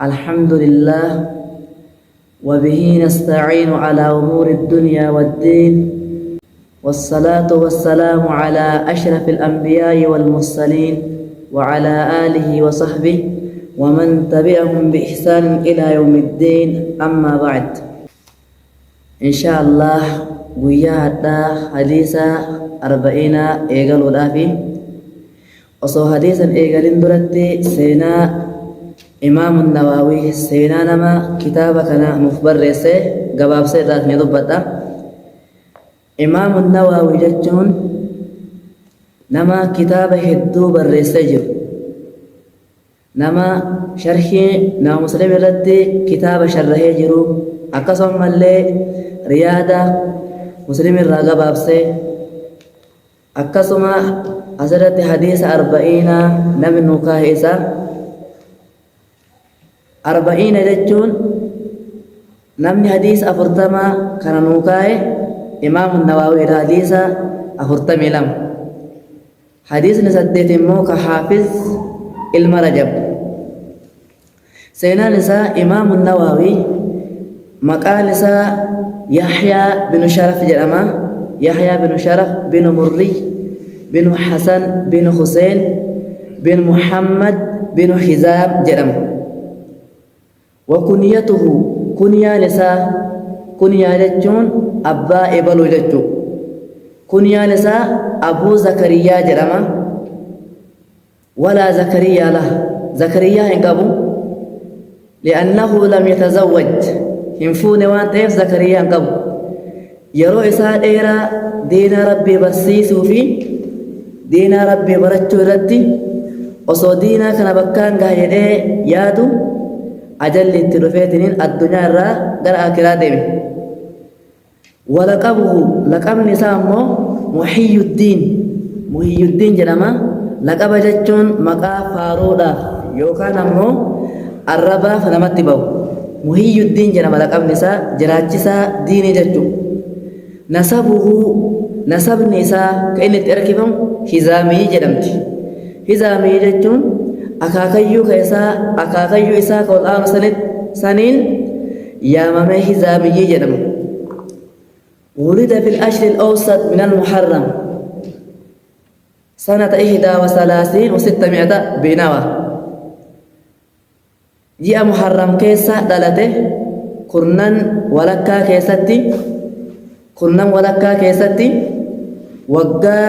الحمد لله وبه نستعين على أمور الدنيا والدين والصلاة والسلام على أشرف الأنبياء والمرسلين وعلى آله وصحبه ومن تبعهم بإحسان إلى يوم الدين. أما بعد، إن شاء الله وياهدا حديثا 40 إيغالو دافي وصو حديثا إيغالين درتي سينا إمام النووي سينا نما كتابك مخبر ريسي قباب سيدات ندبتا. إمام النووي جتون نما كتابه هدو بريسي جر نما شرحي نما مسلم ردي كتاب شرحي جرو أقسم ملي ريادة مسلم الرقب أبسي أقسم أسرت حديث 40 نمن نكاهيسا 40 جتون نمني حديث أفرتما كان نكاهي إمام النووي حديث أفرتمي لم حديث نسدت موك حافظ المرجب سينا نساء إمام النووي مقال نساء يحيى بن شرف جرما يحيى بن شرف بن مري بن حسن بن حسين بن محمد بن حزام جرم. وكنيته كنيا نساء كنيا جتون أبا إبلو جتو كنيا نساء أبو زكريا جرما ولا زكريا له زكريا إنقبو لأنه لم يتزوج هنفون وان تيف زكريا إنقبو يرو إساء إيرا دين ربي برسيسو في دين ربي برچو ردي وصو دينا كان بكان قايد يادو أجل التلفاتين الدنيا را قرأ آخرا ديمي. ولقبه لقب نسامو محي الدين جنما لقب جتون مقا فارودا يوكان أمو الربا فنمت باو محي الدين جنما لقب نسا جراجسا ديني جتو. نسبه نسب نسا كإن تركبهم حزامي جدمتي حزامي جتون أكاكيو كيسا أكاكيو إسا قول سنين يامامي حزامي جدم. ولد في الأشهر الأوسط من المحرم سنة 31 و600 بيناوة جاء محرم كيسا دلته كرنان ولكا كيستي وقا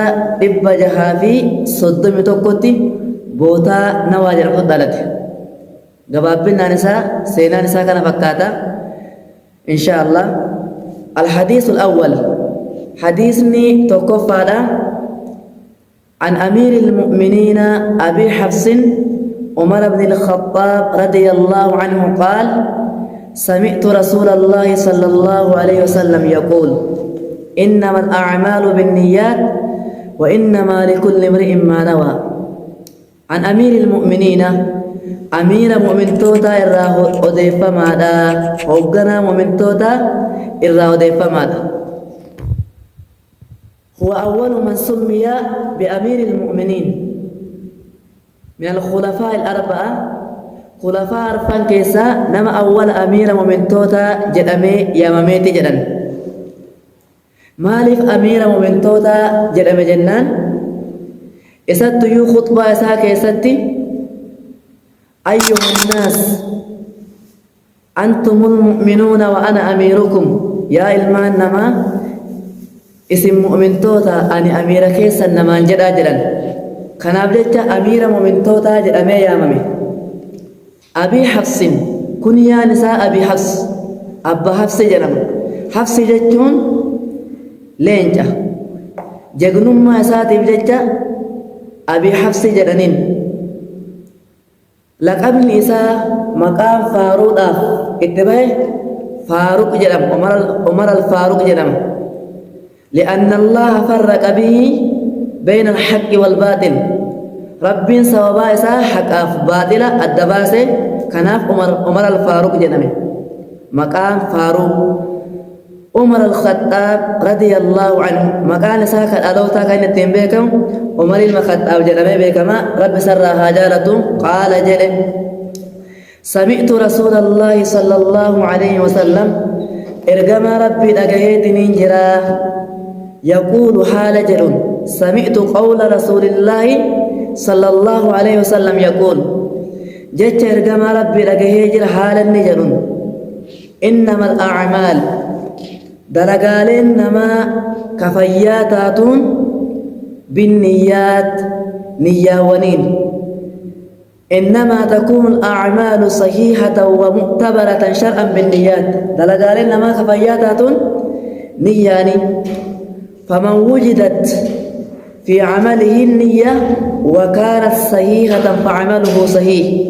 إبا جهافي صدمي توقتي بوتا نواجر فضلته قبابنا نساء سينا نساء كان فكاتا إن شاء الله. الحديث الأول حديثني توقفادا عن أمير المؤمنين أبي حفص عمر بن الخطاب رضي الله عنه قال: سمعت رسول الله صلى الله عليه وسلم يقول: إنما الأعمال بالنيات وإنما لكل امرئ ما نوى. عن أمير المؤمنين أمير مؤمن توتا إراه أضيف ماذا وقنا مؤمن توتا إراه أضيف ماذا هو أول من سمي بأمير المؤمنين من الخلفاء الأربعة. خلفاء أربعة كيسا نما أول أمير مؤمن توتا جدامي يا مميتي جدن. مالف أمير مؤمن توتا جدامي جنان إسات يو خطبة إسا كيستي: أيها الناس أنتم المؤمنون وأنا أميركم. يا إلمان نما اسم مؤمن توتا أني أمير كيسا نما جدا جدن كان أبدأ أمير مؤمن توتا جدامي يا ممي. أبي حفص كنيا نساء أبي حفص أبا حفص جنم حفص جتون لينجا جغنم ما ساتي بجتا أبي حفص جدنين. لقب نساء مقام فاروق اتباه فاروق جنم عمر الفاروق جنم لأن الله فرق به بين الحق والباطل. ربين سوابا إسا حق باطلة الدباسة كناف عمر الفاروق جنمي. مقام فاروق عمر الخطاب رضي الله عنه مقام ساكت أدوتا كان تنبيكم عمر الخطاب جنمي بكما رب سرها جالته قال جل: سمعت رسول الله صلى الله عليه وسلم إرجما ربي أجهد ننجرا يقول حال جل سمعت قول رسول الله صلى الله عليه وسلم يقول جت إرجما ربي أجهد حال النجر إنما الأعمال دلقالين نما كفياتات بالنيات نياونين إنما تكون الأعمال صحيحة ومعتبرة شرعا بالنيات دلقالين نما كفياتات نياني فمن وجدت في عمله النية وكانت صحيحة فعمله صحيح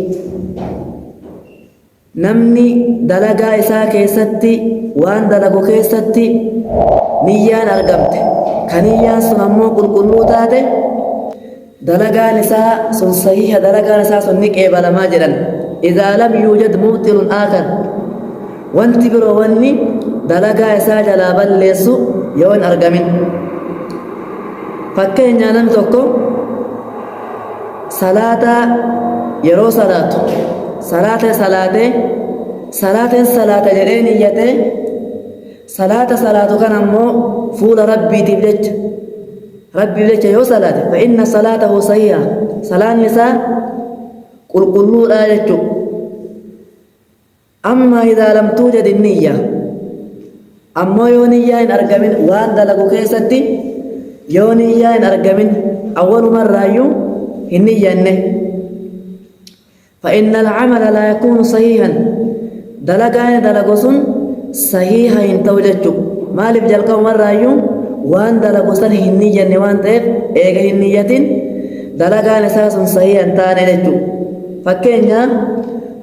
نمني دلقا إسا كيستي وان دلقو كيستي نيان أرقمت كنيان سنمو قل تاتي دلقا نساء سن صحيح دلقا نساء سن نكيب لما جرا إذا لم يوجد موتر آخر وانتبروا واني دلقا إسا جلابا ليسو يوان أرقمين فكين جانم توكو صلاة يرو صلاة صلاة جرين نيته صلاة كان أمو فول ربي تبلج ربي بلج يو صلاة فإن صلاته صحيحة صلاة نساء قل لا يجو أما إذا لم توجد النية أما يو نية إن أرقمين وان دلقو كيستي يو نية إن أرقمين أول مرة يو النية إنه فإن العمل لا يكون صحيحا دلقوسن صحيحا إن توجدت ما لبجلقوا مرة يوم وان دلقوسن النية نوان تيب إيغا النية دلقان أساس صحيحا تاني لجو فكينيا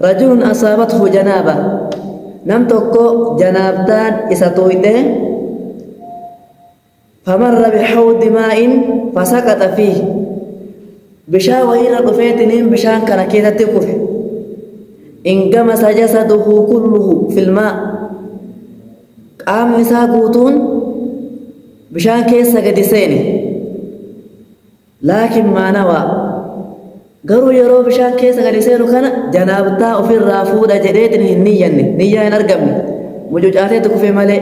رجل أصابته جنابة نمتوكو جنابتان إساتويته فمر بحوض ماء فسقط فيه بشا وإلى رفيتنين بشان كان كيدا تكفي انقمس جسده كله في الماء قام نساء قوتون بشان كيسا قد سيني لكن ما نوى قروا يرو بشان كيسا قد سينو كان جنابتا في الرافودة جديد نية نرقم مجوجاتي تكفي ملي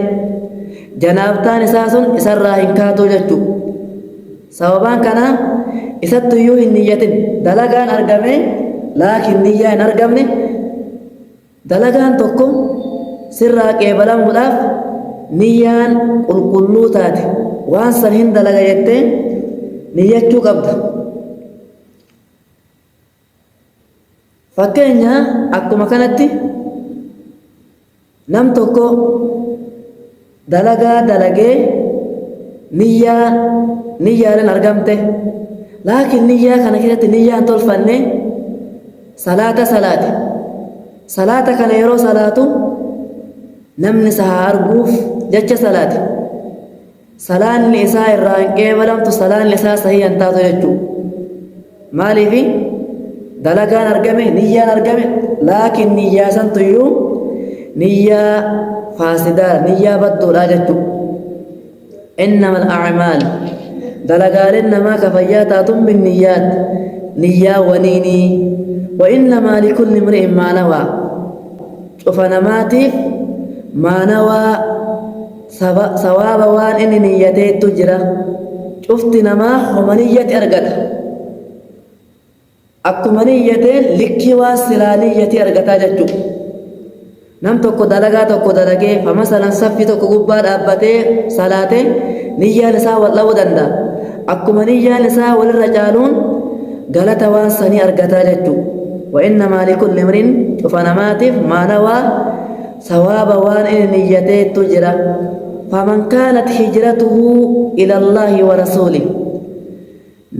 جنابتا نساس إسرى إنكاتو جتو سببان كان إساتو يو النية دلقان أرقمي لكن نية نرقمني دلقان تقوم سرى قبلا مضاف نيان قلقلو تاتي وان سنهن دلقا يتين نية قبض فكينيا أكو مكانتي نم تقو دلقا نية لن أرقمته لكن نية كان كده نية تلفني صلاة كان يرو صلاة نمني سهار بوف جتش صلاة لإساء الرانكي ولم تصلاة لإساء صحيح انتاتو جتشو مالي في دلقان أرقمه نية أرقمه لكن نية سنتيو نية فاسدة نية بدو لا جتشو إنما الأعمال دلقال إنما كفياتات بالنيات نية ونيني وإنما لكل امرئ ما نوى شوف نماتي ما نوى ثواب وان إن نيته تجرى شفت نما ومنية أرقد أكو منية لكي واسلانية أرقدا ججو نم توكو دلقا فمثلا صفي توكو قبار أبتي صلاة نية نساء والله دندا أكو منية نساء والرجالون قالت وانساني أرقدا ججو وإنما لكل امرئ فنماتف ما نوى ثواب وان إن نيته تجرى فمن كانت هجرته إلى الله ورسوله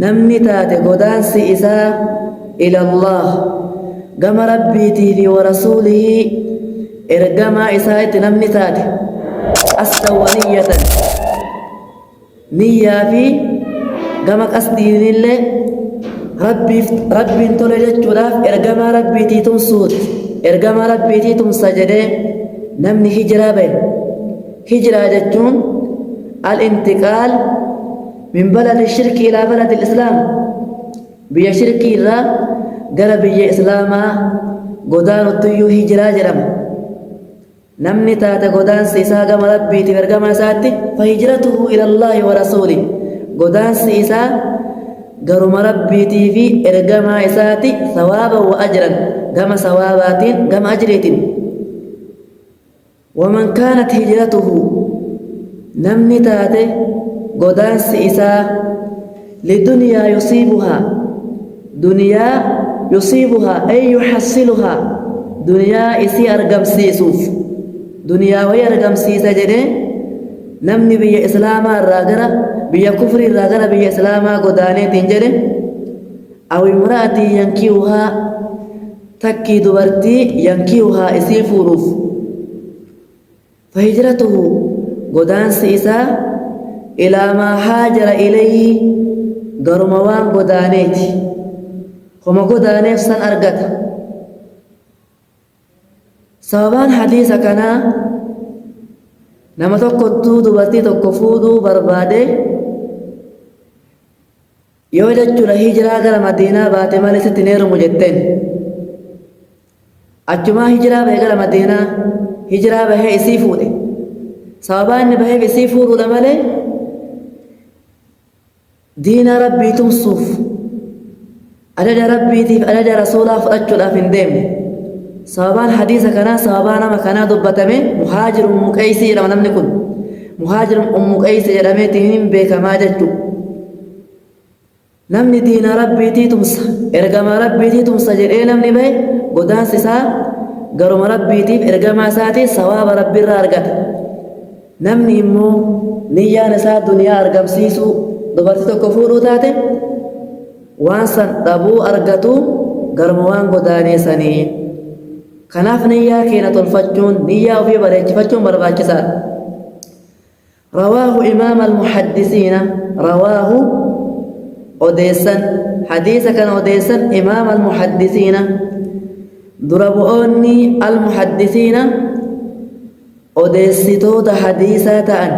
نمني تاتي قدان سئسا إلى الله قام ربيتي ورسوله إرقما إساءة نمني تاتي أستوى نية نية في قامك أسدين الله ربي انتولجت جراف إرقما ربيتي تمسود إرقما ربيتي تمسجد نمني هجرة بين هجرة جتون الانتقال من بلد الشرك إلى بلد الإسلام بيا شركي را قال بيا إسلاما godaan uttuyyu hijiraa jedhama namni taate godaansi isaa gama rabbiitiif ergama isaatti fahijratuhu ila allaahi wa rasuuli godaansi isaa garuma rabbiitii fi ergamaa isaatti sawaaban wa ajran gama sawaabaatiin gama ajriitiin waman kaanat hijratuhu namni taate godaansi isaa lidunyaa yusiibuhaa duniyaa yusiibuhaa ay yuhassiluhaa duniyaa isii argamsiisuuf duniyaa wayii argamsiisa jedhee namni biyya islaamaa irraa gara biyya kufrii irraa gara biyya islaamaa godaaneetiin jedhe aw imra'atii yankihuhaa takkii dubartii yankihuhaa isii fuudhuuf fahijratuhu godaansi isaa ilaa maa haajara ilayhi garuma waan godaaneeti homa godaaneef san argata sababaan hadiisa kanaa nama tokkottuu dubartii tokko fuudhuu barbaade yoo jechuudha hijiraa gara madiinaa baate malee sitti hin heerumu jetteen achumaa hijiraa bahee gara madiinaa hijiraa bahee isii fuudhe sababaa inni baheef isii fuudhuudha malee diina rabbii tumsuuf ajaja rabbiitiif ajaja rasuulaa fudhachuudhaaf hin deemne sababaan hadiisa kanaa sababaa nama kanaa dubbatame muhaajir ummu qeysii jedhama namni kun muhaajir ummu qeysii jedhameetiin beekamaa jechuu namni diina rabbiitii tumsa ergama rabbiitii tumsa jedhee namni bahe godaansi isaa garuma rabbiitiif ergamaa isaatii sawaaba rabbiirraa argata namni immoo niyyaan isaa duniyaa argamsiisuu dubartii tokko fuudhuu taate waan san dhabuu argatu garuma waan godaaneessanii kanaaf niyyaa keenya tolfachuun niyyaa ofii bareechifachuun barbaachisaadha rawaahu imaama almuhaddisiina rawaahu odeessan hadiisa kana odeessan imaama almuhaddisiina dura bu'oonni almuhaddisiina odeessitoota hadiisaa ta'an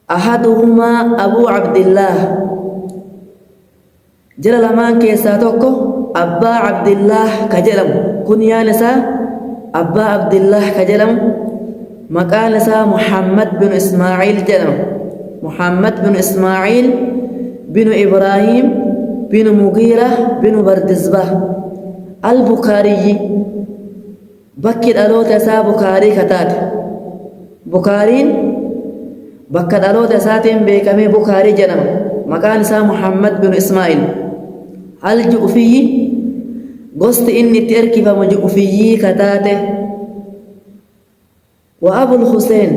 ahaduhumaa abuu cabdillaah jara lamaan keessaa tokko abbaa cabdillaah ka jedhamu kunyaan isaa abbaa cabdillaah ka jedhamu maqaan isaa muhammad binu ismaaciil jedhama muhammad binu ismaaciil binu ibraahiim binu mugiira binu bardisbah albukaariyyi bakki dhaloota isaa bukaarii kataate bukaariin bakka dhaloota isaatiin beekamee bukaarii jedhama maqaan isaa muhammad binu ismaaciil alju'ufiyyi gosti inni itti erkifamu ju'ufiyyii kataate wa abul huseen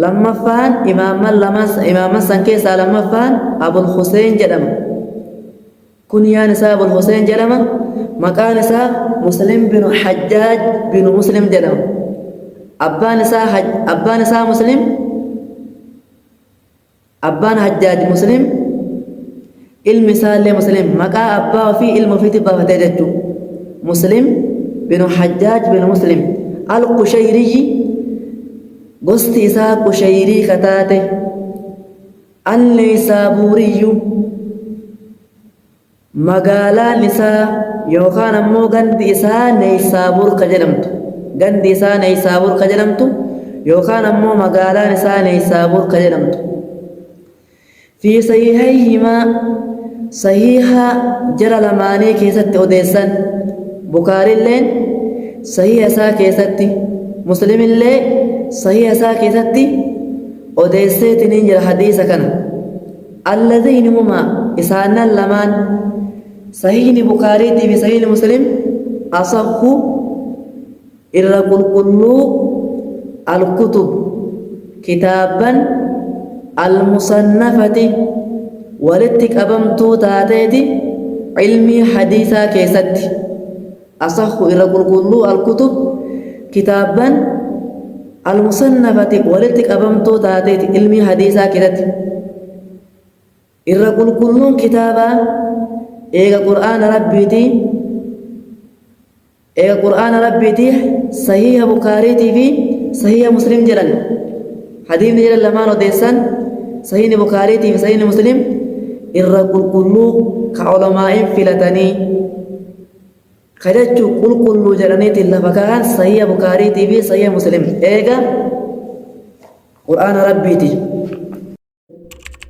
lammaffaan imaaman san keessaa lammaffaan abul huseen jedhama kunyaan isaa abul huseen jedhama maqaan isaa muslim binu hajjaaj binu muslim jedhama abbaan isaa muslim abbaan hajjaaj muslim ilmi isaallee muslim maqaa abbaa ofii ilma ofiitti baafatee jechuu muslim binu hajjaaj binu muslim al-qushayrii gosti isaa qushayrii kataate an-naysaabuuriyyu magaalaan isaa yookaan ammoo gandi isaa naysaabuur ka jedhamtu gandi isaa naysaabuur ka jedhamtu yookaan ammoo magaalaan isaa naysaabuur ka jedhamtu fi sahiihayhimaa sahiiha jara lamaanii keessatti odeessan bukaariilleen sahiiha isaa keessatti muslimillee sahiiha isaa keessatti odeesseetiniin jira hadiisa kana alladhiini humaa isaanan lamaan sahiihni bukaariitii fi sahiihni muslim asahhu irra qulqulluu alkutub kitaaban almusannafati walitti qabamtuu taateeti ilmii hadiisaa keessatti asahhu irra qulqulluu alkutub kitaaban almusannafati walitti qabamtuu taateeti ilmii hadiisaa keessatti irra qulqulluun kitaabaa eega qur'aana rabbiitii sahiiha bukaariitii fi sahiiha muslim jedhan hadiisni jedhan lamaan odeessan sahiihni bukaariitii fi sahiihni muslim irra qulqulluu ka ulamaa'in filatanii كجتشو قل كل جرانيت اللفكان صحيح بخاري تي في صحيح مسلم إيجا قرآن ربي تي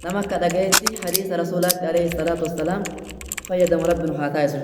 نما كدغيتي حديث رسولك عليه الصلاة والسلام فيدم ربنا حاتايسو